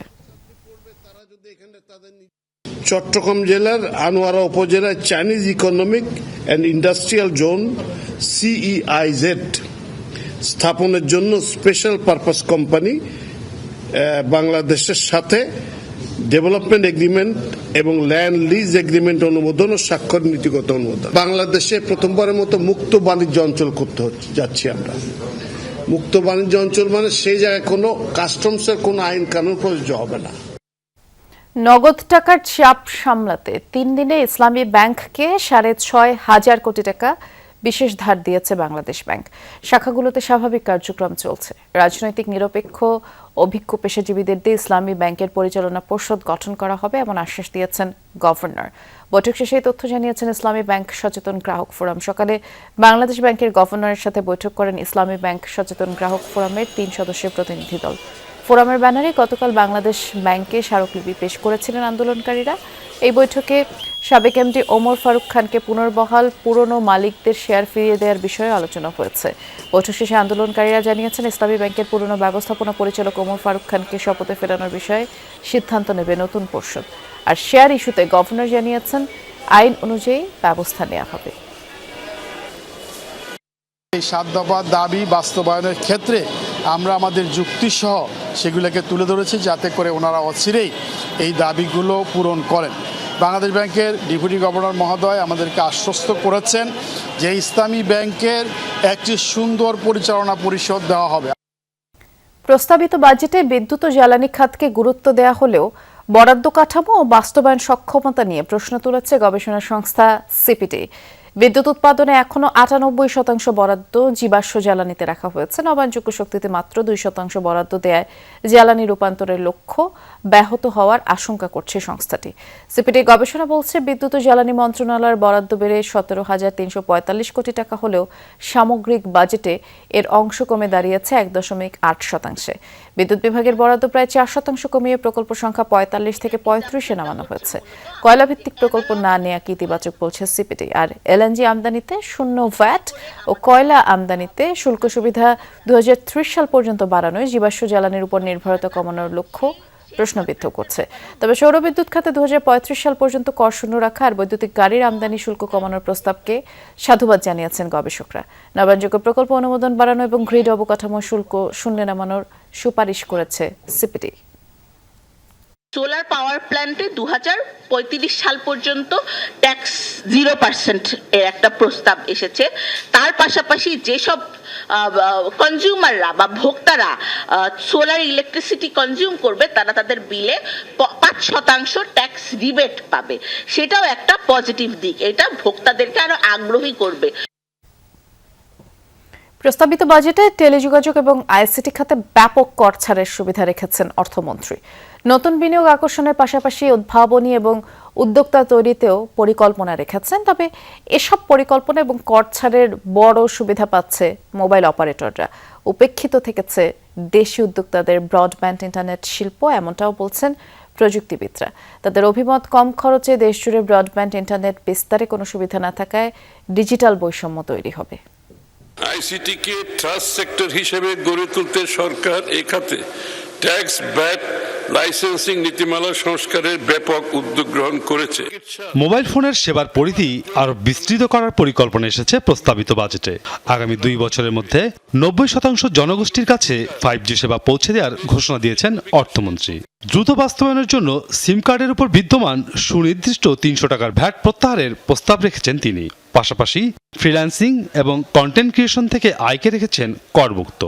চট্টগ্রাম জেলার আনোয়ারা উপজেলার Chinese economic and industrial zone CEIZ স্থাপনের জন্য স্পেশাল পারপাস কোম্পানি বাংলাদেশের সাথে ডেভেলপমেন্ট এগ্রিমেন্ট এবং ল্যান্ড লিজ এগ্রিমেন্ট অনুমোদন ও স্বাক্ষর নীতিগত অনুমোদন। বাংলাদেশে প্রথমবারের মতো মুক্ত বাণিজ্য অঞ্চল করতে যাচ্ছি আমরা। মুক্ত বাণিজ্য অঞ্চল মানে সেই জায়গায় কোনো কাস্টমসের কোনো আইন কানুন প্রযোজ্য হবে না। নগদ টাকার চাপ সামলাতে 3 দিনে ইসলামী ব্যাংককে 6,500 কোটি টাকা বিশেষ ধার দিয়েছে বাংলাদেশ ব্যাংক। শাখাগুলোতে স্বাভাবিক কার্যক্রম চলছে। রাজনৈতিক নিরপেক্ষ অভিজ্ঞ পেশাজীবীদের দিয়ে ইসলামী ব্যাংকের পরিচালনা পর্ষদ গঠন করা হবে এমন আশ্বাস দিয়েছেন গভর্নর। বৈঠক শেষে তথ্য জানিয়েছেন ইসলামী ব্যাংক সচেতন গ্রাহক ফোরাম। সকালে বাংলাদেশ ব্যাংকের গভর্নরের সাথে বৈঠক করেন ইসলামী ব্যাংক সচেতন গ্রাহক ফোরামের 3 সদস্যের প্রতিনিধি দল। ফোরামের ব্যানারে গতকাল বাংলাদেশ ব্যাংকে স্মারকলিপি পেশ করেছিলেন আন্দোলনকারীরা। এই বৈঠকে সাবেক এমডি ওমর ফারুক খানকে পুনর্বহাল, পুরনো মালিকদের শেয়ার ফিরিয়ে দেওয়ার বিষয়ে আলোচনা হয়েছে। বৈঠক শেষে আন্দোলনকারীরা জানিয়েছেন ইসলামী ব্যাংকের পুরনো ব্যবস্থাপনা পরিচালক ওমর ফারুক খানকে শপথে ফেরানোর বিষয়ে সিদ্ধান্ত নেবে নতুন পর্ষদ। আর শেয়ার ইস্যুতে গভর্নর জানিয়েছেন আইন অনুযায়ী ব্যবস্থা নেওয়া হবে। এই 7 দফা দাবি বাস্তবায়নের ক্ষেত্রে আমরা আমাদের যুক্তিসহ সেগুলোকে তুলে ধরেছি, যাতে করে ওনারা অচিরেই এই দাবিগুলো পূরণ করেন। বাংলাদেশ ব্যাংকের ডেপুটি গভর্নর মহোদয় আমাদেরকে আশ্বস্ত করেছেন যে ইসলামী ব্যাংকের একটি সুন্দর পরিচালনা পরিষদ দেওয়া হবে। প্রস্তাবিত বাজেটে বিদ্যুৎ ও জ্বালানি খাতকে গুরুত্ব দেওয়া হলেও বরাদ্দ কাঠামো ও বাস্তবায়ন সক্ষমতা নিয়ে প্রশ্ন তুলেছে গবেষণা সংস্থা সিপিডি। বিদ্যুৎ উৎপাদনে এখনো 98% বরাদ্দ জীবাশ্ম জ্বালানিতে রাখা হয়েছে। নবায়নযোগ্য শক্তিতে মাত্র 2% বরাদ্দ দেয়ায় জ্বালানি রূপান্তরের লক্ষ্য ব্যাহত হওয়ার আশঙ্কা করছে সংস্থাটি। সিপিডি গবেষণা বলছে বিদ্যুৎ ও জ্বালানি মন্ত্রণালয়ের বরাদ্দ বেড়ে 17,345 কোটি টাকা হলেও সামগ্রিক বাজেটে এর অংশ কমে দাঁড়িয়েছে 1.8%। বিদ্যুৎ বিভাগের বরাদ্দ প্রায় 4% কমিয়ে প্রকল্প সংখ্যা 45 থেকে 35-এ নামানো হয়েছে। কয়লাভিত্তিক প্রকল্প না নেওয়াকে ইতিবাচক বলছে সিপিডি। আর এলএনজি আমদানিতে শূন্য ভ্যাট ও কয়লা আমদানিতে শুল্ক সুবিধা 2030 সাল পর্যন্ত বাড়ানোয় জীবাশ্ম জ্বালানির উপর নির্ভরতা কমানোর লক্ষ্য প্রশ্নবিদ্ধ করছে। তবে সৌর বিদ্যুৎ খাতে 2035 সাল পর্যন্ত কর শূন্য রাখা আর বৈদ্যুতিক গাড়ির আমদানি শুল্ক কমানোর প্রস্তাবকে সাধুবাদ জানিয়েছেন গবেষকরা। নবায়নযোগ্য প্রকল্প অনুমোদন বাড়ানো এবং গ্রিড অবকাঠামো শুল্ক শূন্যে নামানোর সুপারিশ করেছে সিপিডি। সোলার পাওয়ার প্ল্যান্টে 2035 সাল পর্যন্ত ট্যাক্স 0% এর একটা প্রস্তাব এসেছে। তার পাশাপাশি যেসব কনজিউমাররা বা ভোক্তারা সোলার ইলেকট্রিসিটি কনজিউম করবে তারা তাদের বিলে 5% ট্যাক্স রিবেট পাবে। সেটাও একটা পজিটিভ দিক, এটা ভোক্তাদেরকে আরো আগ্রহী করবে। প্রস্তাবিত বাজেটে টেলিযোগাযোগ এবং আইসিটি খাতে ব্যাপক কর ছাড়ের সুবিধা রেখেছেন অর্থমন্ত্রী। নতুন বিনিয়োগ আকর্ষণের পাশাপাশি উদ্ভাবনী এবং উদ্যোক্তা তৈরিতেও পরিকল্পনা রেখেছেন। তবে এসব পরিকল্পনা এবং কর ছাড়ের বড় সুবিধা পাচ্ছে মোবাইল অপারেটররা। উপেক্ষিত থেকেছে দেশি উদ্যোক্তাদের ব্রডব্যান্ড ইন্টারনেট শিল্প, এমনটাও বলছেন প্রযুক্তিবিদরা। তাদের অভিমত, কম খরচে দেশজুড়ে ব্রডব্যান্ড ইন্টারনেট বিস্তারে কোনো সুবিধা না থাকায় ডিজিটাল বৈষম্য তৈরি হবে। আইসিটিকে ট্রাস্ট সেক্টর হিসেবে গড়ে তুলতে সরকার এই খাতে ট্যাক্স, ভ্যাট, লাইসেন্সিং নীতিমালা সংস্কারের ব্যাপক উদ্যোগ গ্রহণ করেছে। মোবাইল ফোনের সেবার পরিধি আরো বিস্তৃত করার পরিকল্পনা এসেছে প্রস্তাবিত বাজেটে। আগামী 2 বছরের মধ্যে 90% জনগোষ্ঠীর কাছে 5G সেবা পৌঁছে দেওয়ার ঘোষণা দিয়েছেন অর্থমন্ত্রী। দ্রুত বাস্তবায়নের জন্য সিম কার্ডের উপর বিদ্যমান সুনির্দিষ্ট 300 টাকার ভ্যাট প্রত্যাহারের প্রস্তাব রেখেছেন তিনি। পাশাপাশি ফ্রিল্যান্সিং এবং কন্টেন্ট ক্রিয়েশন থেকে আয়কে রেখেছেন করমুক্ত।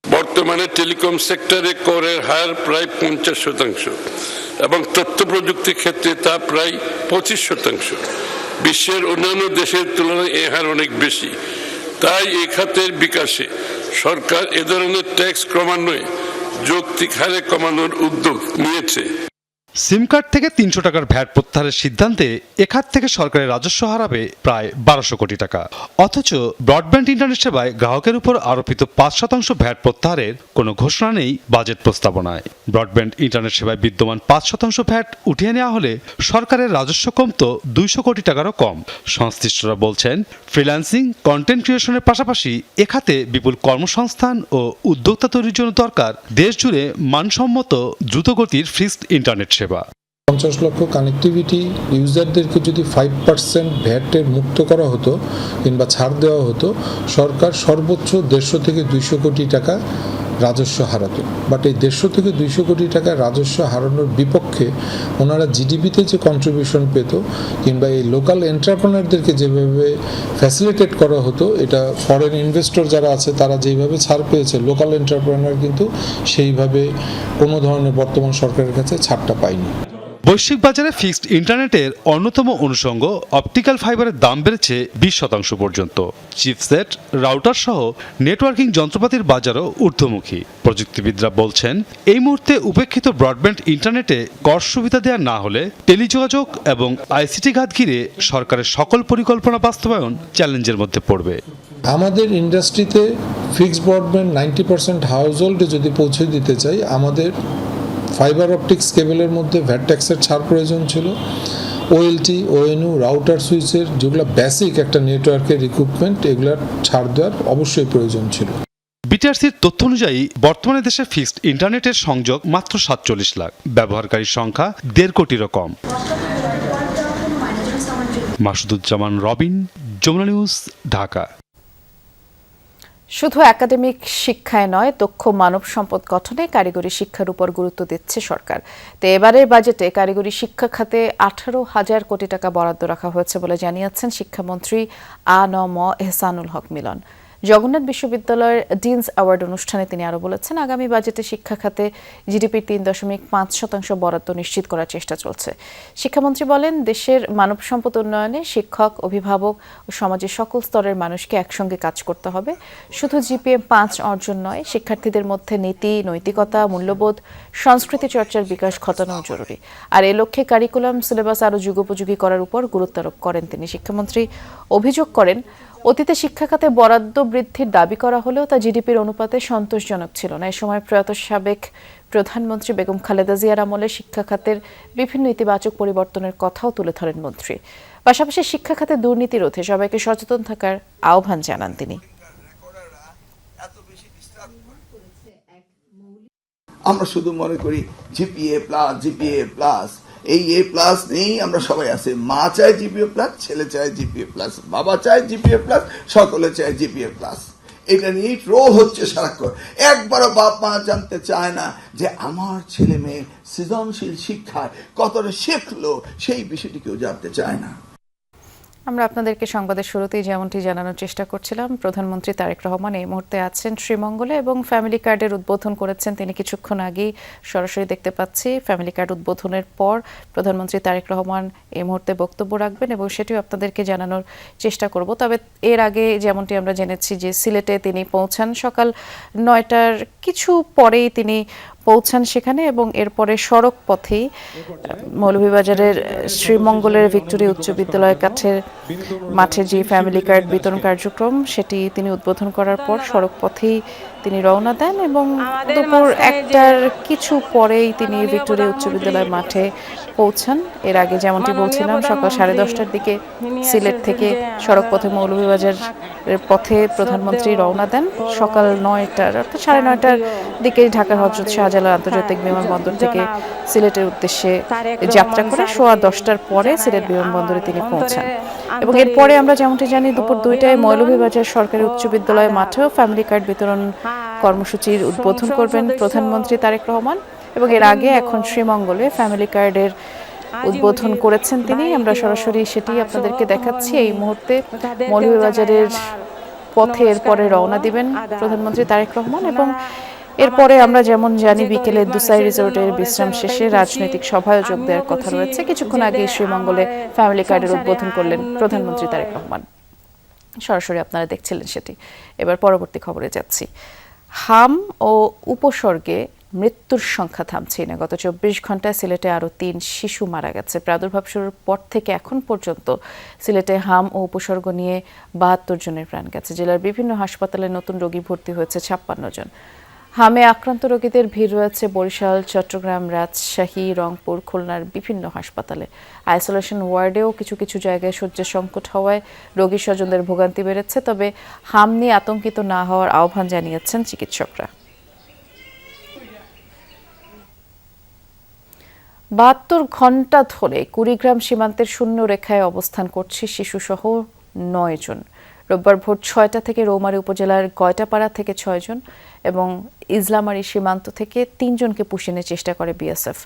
বর্তমানে টেলিকম সেক্টরে করের হার প্রায় 50% এবং তথ্য প্রযুক্তি ক্ষেত্রে তা প্রায় 25%। বিশ্বের অন্যান্য দেশের তুলনায় এ হার অনেক বেশি। তাই এই খাতের বিকাশে সরকার এ ধরনের ট্যাক্স ক্রমান্বয়ে যৌক্তিক হারে কমানোর উদ্যোগ নিয়েছে। সিম কার্ড থেকে 300 টাকার ভ্যাট প্রত্যাহারের সিদ্ধান্তে এখাত থেকে সরকারের রাজস্ব হারাবে প্রায় 1200 কোটি টাকা। অথচ ব্রডব্যান্ড ইন্টারনেট সেবায় গ্রাহকের উপর আরোপিত 5% ভ্যাট প্রত্যাহারের কোনো ঘোষণা নেই বাজেট প্রস্তাবনায়। ব্রডব্যান্ড ইন্টারনেট সেবায় বিদ্যমান 5% ভ্যাট উঠিয়ে নেওয়া হলে সরকারের রাজস্ব কমত 200 কোটি টাকারও কম। সংশ্লিষ্টরা বলছেন, ফ্রিল্যান্সিং, কন্টেন্ট ক্রিয়েশনের পাশাপাশি এখাতে বিপুল কর্মসংস্থান ও উদ্যোক্তা তৈরির জন্য দরকার দেশজুড়ে মানসম্মত দ্রুতগতির ফিক্সড ইন্টারনেট সেবা। 50 লক্ষ কানেক্টিভিটি ইউজারদেরকে যদি 5% ভ্যাটের মুক্ত করা হতো কিংবা ছাড় দেওয়া হতো, সরকার সর্বোচ্চ 150 থেকে 200 কোটি টাকা রাজস্ব হারাতো, বাট এই 150 থেকে 200 কোটি টাকা রাজস্ব হারানোর বিপক্ষে ওনারা জিডিপিতে যে কন্ট্রিবিউশন পেত কিংবা এই লোকাল এন্টারপ্রেনারদেরকে যেভাবে ফ্যাসিলিটেট করা হতো, এটা ফরেন ইনভেস্টর যারা আছে তারা যেইভাবে ছাড় পেয়েছে, লোকাল এন্টারপ্রেনার কিন্তু সেইভাবে কোনো ধরনের বর্তমান সরকারের কাছে ছাড়টা পায়নি। বৈশ্বিক বাজারে ফিক্সড ইন্টারনেটের অন্যতম অনুষঙ্গ অপটিক্যাল ফাইবারের দাম বেড়েছে 20% পর্যন্ত। চিপসেট, রাউটার সহ নেটওয়ার্কিং যন্ত্রপাতির বাজারও ঊর্ধ্বমুখী। প্রযুক্তিবিদরা বলছেন, এই মুহূর্তে উপেক্ষিত ব্রডব্যান্ড ইন্টারনেটে কর সুবিধা দেওয়া না হলে টেলিযোগাযোগ এবং আইসিটি খাত ঘিরে সরকারের সকল পরিকল্পনা বাস্তবায়ন চ্যালেঞ্জের মধ্যে পড়বে। আমাদের ইন্ডাস্ট্রিতে ফিক্সড ব্রডব্যান্ড 90% হাউস হোল্ডে যদি পৌঁছে দিতে চাই, আমাদের ফাইবার অপটিক্স কেবলের মধ্যে ভ্যাট ট্যাক্সের ছাড় প্রয়োজন ছিল। ওএলটি, ওএনইউ, রাউটার সুইচের যেগুলো বেসিক একটা নেটওয়ার্কের ইকুইপমেন্ট, এগুলার ছাড় দেওয়ার অবশ্যই প্রয়োজন ছিল। বিটিআরসির তথ্য অনুযায়ী বর্তমানে দেশে ফিক্সড ইন্টারনেটের সংযোগ মাত্র 47 লাখ, ব্যবহারকারীর সংখ্যা 1.5 কোটিরও কম। মাসুদুজ্জামান রবিন, যমুনা নিউজ, ঢাকা। শুধু একাডেমিক শিক্ষায় নয়, দক্ষ মানব সম্পদ গঠনে কারিগরি শিক্ষার উপর গুরুত্ব দিচ্ছে সরকার। তো এবারের বাজেটে কারিগরি শিক্ষা খাতে 18,000 কোটি টাকা বরাদ্দ রাখা হয়েছে বলে জানিয়েছেন শিক্ষামন্ত্রী আ.ন.ম এহসানুল হক মিলন। জগন্নাথ বিশ্ববিদ্যালয়ের ডিনস অ্যাওয়ার্ড অনুষ্ঠানে তিনি আরও বলেছেন, আগামী বাজেটে শিক্ষা খাতে জিডিপির 3.5% বরাদ্দ নিশ্চিত করার চেষ্টা চলছে। শিক্ষামন্ত্রী বলেন, দেশের মানব সম্পদ উন্নয়নে শিক্ষক, অভিভাবক ও সমাজের সকল স্তরের মানুষকে একসঙ্গে কাজ করতে হবে। শুধু জিপিএ 5 অর্জন নয়, শিক্ষার্থীদের মধ্যে নীতি, নৈতিকতা, মূল্যবোধ, সংস্কৃতি চর্চার বিকাশ ঘটানো জরুরি। আর এ লক্ষ্যে কারিকুলাম সিলেবাস আরও যুগোপযোগী করার উপর গুরুত্ব আরোপ করেন তিনি। শিক্ষামন্ত্রী অভিযোগ করেন, অতীতে শিক্ষা খাতে বরাদ্দ বৃদ্ধির দাবি করা হলেও তা জিডিপির অনুপাতে সন্তোষজনক ছিল না। এ সময় প্রয়াত সাবেক প্রধানমন্ত্রী বেগম খালেদা জিয়ার আমলে শিক্ষা খাতের বিভিন্ন ইতিবাচক পরিবর্তনের কথাও তুলে ধরেন মন্ত্রী। পাশাপাশি শিক্ষা খাতে দুর্নীতি রোধে সবাইকে সচেতন থাকার আহ্বান জানান তিনি। আমরা শুধু মনে করি জিপিএ প্লাস, এই এ প্লাস নেই, আমরা সবাই আছি। মা চায় জিপিএ প্লাস, ছেলে চায় জিপিএ প্লাস, বাবা চায় জিপিএ প্লাস, সকলে চায় জিপিএ প্লাস। এটা নিয়ে ট্রোল হচ্ছে সারাক্ষণ। একবারও বাপ মা জানতে চায় না যে আমার ছেলে মেয়ে সৃজনশীল শিক্ষায় কতটা শিখলো, সেই বিষয়টি কেউ জানতে চায় না। আমরা আপনাদেরকে সংবাদের শুরুতেই যেমনটি জানানোর চেষ্টা করছিলাম, প্রধানমন্ত্রী তারেক রহমান এই মুহূর্তে আছেন শ্রীমঙ্গলে এবং ফ্যামিলি কার্ডের উদ্বোধন করেছেন তিনি কিছুক্ষণ আগেই সরাসরি দেখতে পাচ্ছি। ফ্যামিলি কার্ড উদ্বোধনের পর প্রধানমন্ত্রী তারেক রহমান এই মুহূর্তে বক্তব্য রাখবেন এবং সেটিও আপনাদেরকে জানানোর চেষ্টা করব। তবে এর আগে যেমনটি আমরা জেনেছি যে সিলেটে তিনি পৌঁছান সকাল 9টার কিছু পরেই তিনি পৌঁছান সেখানে এবং এরপরে সড়ক পথেই মৌলভীবাজারের শ্রীমঙ্গলের ভিক্টোরিয়া উচ্চ বিদ্যালয়ের কাছের মাঠে যে ফ্যামিলি কার্ড বিতরণ কার্যক্রম সেটি তিনি উদ্বোধন করার পর সড়ক পথেই তিনি রওনা দেন এবং দুপুর 1টার কিছু পরেই তিনি ভিক্টোরিয়া উচ্চ বিদ্যালয় মাঠে পৌঁছান। এর আগে যেমনটি বলছিলাম সকাল 10:30টার দিকে সিলেট থেকে সড়ক পথে মৌলভীবাজারের পথে প্রধানমন্ত্রী রওনা দেন। সকাল 9টার অর্থাৎ 9:30টার দিকে ঢাকার হযরত শাহজালাল আন্তর্জাতিক বিমানবন্দর থেকে সিলেটের উদ্দেশ্যে যাত্রা করে 10:15টার পরে সিলেট বিমানবন্দরে তিনি পৌঁছান এবং এরপরে আমরা যেমনটি জানি দুপুর 2টায় মৌলভীবাজার সরকারি উচ্চ বিদ্যালয় মাঠেও ফ্যামিলি কার্ড বিতরণ কর্মসূচির উদ্বোধন করবেন প্রধানমন্ত্রী তারেক রহমান এবং এর আগে এখন শ্রীমঙ্গলে ফ্যামিলি কার্ডের উদ্বোধন করেছেন তিনি। আমরা সরাসরি সেটি আপনাদেরকে দেখাচ্ছি। এই মুহূর্তে মৌলভীবাজারের পথে এরপরে রওনা দিবেন প্রধানমন্ত্রী তারেক রহমান এবং এরপরে আমরা যেমন জানি বিকেলে দুসাই রিসোর্টের বিশ্রাম শেষে রাজনৈতিক সভায় যোগ দেওয়ার কথা রয়েছে। কিছুক্ষণ আগে শ্রীমঙ্গলে ফ্যামিলি কার্ডের উদ্বোধন করলেন প্রধানমন্ত্রী তারেক রহমান। সরাসরি আপনারা দেখছিলেন সেটি। এবার পরবর্তী খবরে যাচ্ছি। হাম ও উপসর্গে মৃত্যুর সংখ্যা থামছেই না। গত 24 ঘন্টায় সিলেটে আরও 3 শিশু মারা গেছে। প্রাদুর্ভাব শুরুর পর থেকে এখন পর্যন্ত সিলেটে হাম ও উপসর্গ নিয়ে 72 জনের প্রাণ গেছে। জেলার বিভিন্ন হাসপাতালে নতুন রোগী ভর্তি হয়েছে 56 জন। হামে আক্রান্ত রোগীদের ভিড় রয়েছে বরিশাল, চট্টগ্রাম, রাজশাহী, রংপুর, খুলনার বিভিন্ন হাসপাতালে। আইসোলেশন ওয়ার্ডেও কিছু কিছু জায়গায় শয্যা সংকট হওয়ায় রোগী স্বজনদের ভোগান্তি বেড়েছে। তবে হাম নিয়ে আতঙ্কিত না হওয়ার আহ্বান জানিয়েছেন চিকিৎসকরা। 72 ঘন্টা ধরে কুড়িগ্রাম সীমান্তের শূন্য রেখায় অবস্থান করছে শিশুসহ 9 জন। রোববার ভোর 6টা থেকে রৌমারী উপজেলার গয়টাপাড়া থেকে 6 জন এবং ইসলামারি সীমান্ত থেকে 3 জনকে পুশিনের চেষ্টা করে বিএসএফ।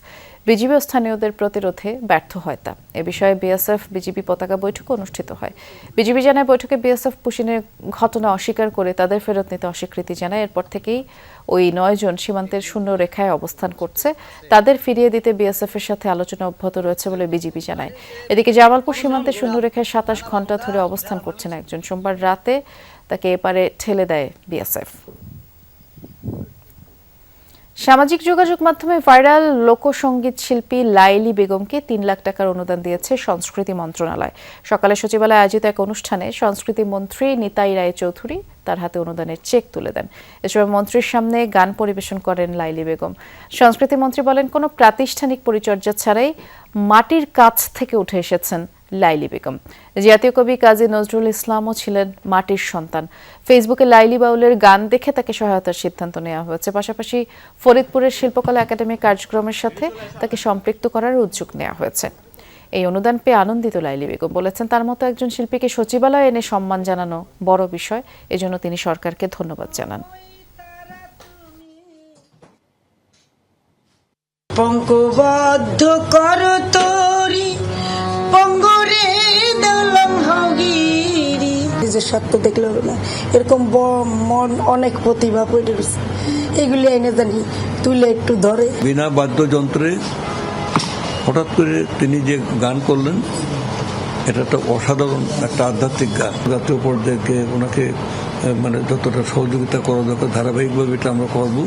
বিজিবি ও স্থানীয়দের প্রতিরোধে ব্যর্থ হয় তা। এ বিষয়ে বিএসএফ বিজিবি পতাকা বৈঠক অনুষ্ঠিত হয়। বিজিবি জানায় বৈঠকে বিএসএফ পুশিনের ঘটনা অস্বীকার করে তাদের ফেরত নিতে অস্বীকৃতি জানায়। এরপর থেকেই ওই 9 জন সীমান্তের শূন্য রেখায় অবস্থান করছে। তাদের ফিরিয়ে দিতে বিএসএফ এর সাথে আলোচনা অব্যাহত রয়েছে বলে বিজিবি জানায়। এদিকে জামালপুর সীমান্তের শূন্য রেখায় 27 ঘণ্টা ধরে অবস্থান করছেন একজন। সোমবার রাতে তাকে এপারে ঠেলে দেয় বিএসএফ। সামাজিক যোগাযোগ মাধ্যমে ভাইরাল লোকসঙ্গীত শিল্পী লাইলি বেগমকে 3 লাখ টাকার অনুদান দিয়েছে সংস্কৃতি মন্ত্রণালয়। সকালে সচিবালয়ে আয়োজিত এক অনুষ্ঠানে সংস্কৃতি মন্ত্রী নিতাই রায় চৌধুরী তার হাতে অনুদানের চেক তুলে দেন। এ সময় মন্ত্রীর সামনে গান পরিবেশন করেন লাইলি বেগম। সংস্কৃতি মন্ত্রী বলেন, কোনো প্রাতিষ্ঠানিক পরিচর্যা ছাড়াই মাটির কাছ থেকে উঠে এসেছেন লাইলি বেগম। জাতীয় কবি কাজী নজরুল ইসলামও ছিলেন মাটির সন্তান। ফেসবুকে লাইলি বাউলের গান দেখে তাকে সহায়তার সিদ্ধান্ত নেওয়া হয়েছে। পাশাপাশি ফরিদপুরের শিল্পকলা একাডেমির কার্যক্রমের সাথে তাকে সম্পৃক্ত করার উদ্যোগ নেওয়া হয়েছে। এই অনুদান পেয়ে আনন্দিত লাইলি বেগম বলেছেন, তার মতো একজন শিল্পীকে সচিবালয়ে এনে সম্মান জানানো বড় বিষয়। এজন্য তিনি সরকারকে ধন্যবাদ জানান। পঙ্কবদ্ধ কর তোরি পঙ্গরে দলং হগিরি যে সত্য দেখলে হবে না, এরকম মন অনেক প্রতিভা পড়ে রয়েছে, এগুলি এনে জানি তুলে একটু ধরে। বিনা বাদ্যযন্ত্রে হঠাৎ করে তিনি যে গান করলেন, এটা একটা অসাধারণ একটা আধ্যাত্মিক গান। জাতীয় পর্যায়ে ওনাকে মানে যতটা সহযোগিতা করা দরকার ধারাবাহিকভাবে এটা আমরা করবো।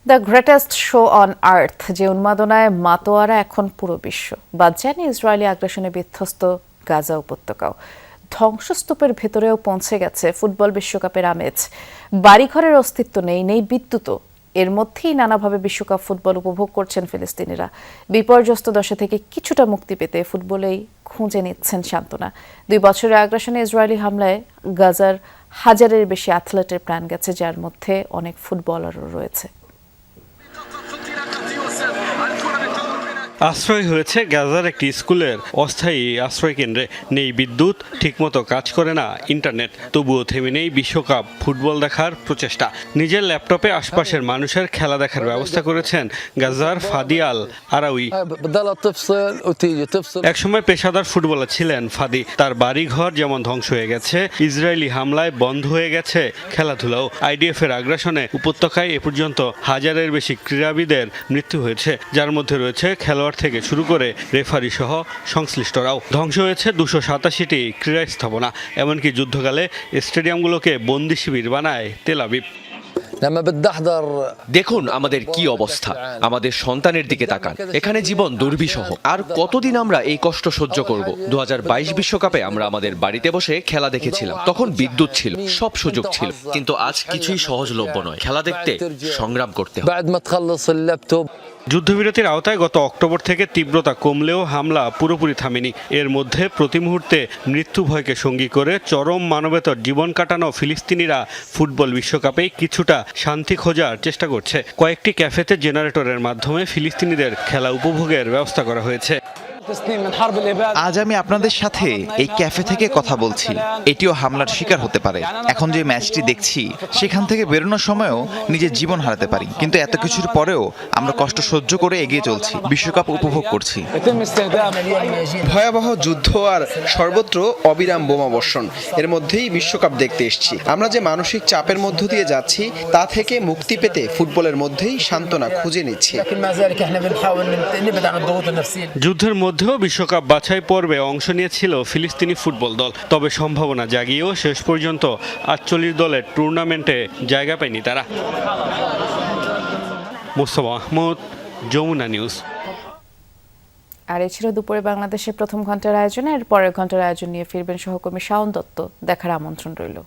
The greatest show on earth যে উন্মাদনায় মাতোয়ারা এখন পুরো বিশ্ব। বাদ যায়নি ইসরায়েলি আগ্রাসনে বিধ্বস্ত গাজা উপত্যকাও। ধ্বংসস্তূপের ভেতরেও পৌঁছে গেছে ফুটবল বিশ্বকাপের আমেজ। বাড়িঘরের অস্তিত্ব নেই, নেই বিদ্যুৎও। এর মধ্যেই নানাভাবে বিশ্বকাপ ফুটবল উপভোগ করছেন ফিলিস্তিনিরা। বিপর্যস্ত দশা থেকে কিছুটা মুক্তি পেতে ফুটবলেই খুঁজে নিচ্ছেন সান্ত্বনা। 2 বছরের আগ্রাসনে ইসরায়েলি হামলায় গাজার 1000-এর বেশি অ্যাথলেটের প্রাণ গেছে, যার মধ্যে অনেক ফুটবলারও রয়েছে। আশ্রয় হয়েছে গাজার একটি স্কুলের অস্থায়ী আশ্রয় কেন্দ্রে। নেই বিদ্যুৎ, ঠিকমতো কাজ করে না ইন্টারনেট। তবুও থেমে নেই বিশ্বকাপ ফুটবল দেখার প্রচেষ্টা। নিজের ল্যাপটপে আশপাশের মানুষের খেলা দেখার ব্যবস্থা করেছেন গাজার ফাদি আল আরাউই। একসময় পেশাদার ফুটবলার ছিলেন ফাদি। তার বাড়িঘর যেমন ধ্বংস হয়ে গেছে, ইসরায়েলি হামলায় বন্ধ হয়ে গেছে খেলাধুলাও। আইডিএফ এর আগ্রাসনে উপত্যকায় এ পর্যন্ত 1000-এর বেশি ক্রীড়াবিদের মৃত্যু হয়েছে, যার মধ্যে রয়েছে খেলোয়াড় থেকে শুরু করে রেফারি সহ সংশ্লিষ্টরাও। ধ্বংস হয়েছে 287টি ক্রীড়া স্থাপনা। এমনকি যুদ্ধকালে স্টেডিয়ামগুলোকে বন্দি শিবির বানায় তেল আবিব। দেখুন আমাদের কি অবস্থা, আমাদের সন্তানের দিকে তাকান। এখানে জীবন দুর্বিষহ। আর কতদিন আমরা এই কষ্ট সহ্য করব? 2022 বিশ্বকাপে আমরা আমাদের বাড়িতে বসে খেলা দেখেছিলাম। তখন বিদ্যুৎ ছিল, সব সুযোগ ছিল, কিন্তু আজ কিছুই সহজলভ্য নয়। খেলা দেখতে সংগ্রাম করতে হয়। যুদ্ধবিরতির আওতায় গত অক্টোবর থেকে তীব্রতা কমলেও হামলা পুরোপুরি থামেনি। এর মধ্যে প্রতি মুহূর্তে মৃত্যু ভয়কে সঙ্গী করে চরম মানবেতর জীবন কাটানো ফিলিস্তিনিরা ফুটবল বিশ্বকাপে কিছুটা শান্তি খোঁজার চেষ্টা করছে। কয়েকটি ক্যাফেতে জেনারেটরের মাধ্যমে ফিলিস্তিনিদের খেলা উপভোগের ব্যবস্থা করা হয়েছে। আজ আমি আপনাদের সাথে এই ক্যাফে থেকে কথা বলছি। এটিও হামলার শিকার হতে পারে। এখন যে ম্যাচটি দেখছি, সেখান থেকে বেরোনোর সময়ও নিজের জীবন হারাতে পারি, কিন্তু এত কিছুর পরেও আমরা কষ্ট সহ্য করে এগিয়ে চলছি, বিশ্বকাপ উপভোগ করছি। ভয়াবহ যুদ্ধ আর সর্বত্র অবিরাম বোমাবর্ষণ, এর মধ্যেই বিশ্বকাপ দেখতে এসেছি। আমরা যে মানসিক চাপের মধ্য দিয়ে যাচ্ছি, তা থেকে মুক্তি পেতে ফুটবলের মধ্যেই সান্ত্বনা খুঁজে নিচ্ছি। যুদ্ধের মধ্যেও বিশ্বকাপ বাছাই পর্বে অংশ নিয়েছিল ফিলিস্তিনি ফুটবল দল। তবে সম্ভাবনা জাগিয়েও শেষ পর্যন্ত 48 দলের টুর্নামেন্টে জায়গা পায়নি তারা। মোস্তফা মাহমুদ, যমুনা নিউজ। আর এই ছিল দুপুরে বাংলাদেশের প্রথম ঘন্টার আয়োজনে। এর পরের ঘন্টার আয়োজন নিয়ে ফিরবেন সহকর্মী শাওন দত্ত। দেখার আমন্ত্রণ রইল।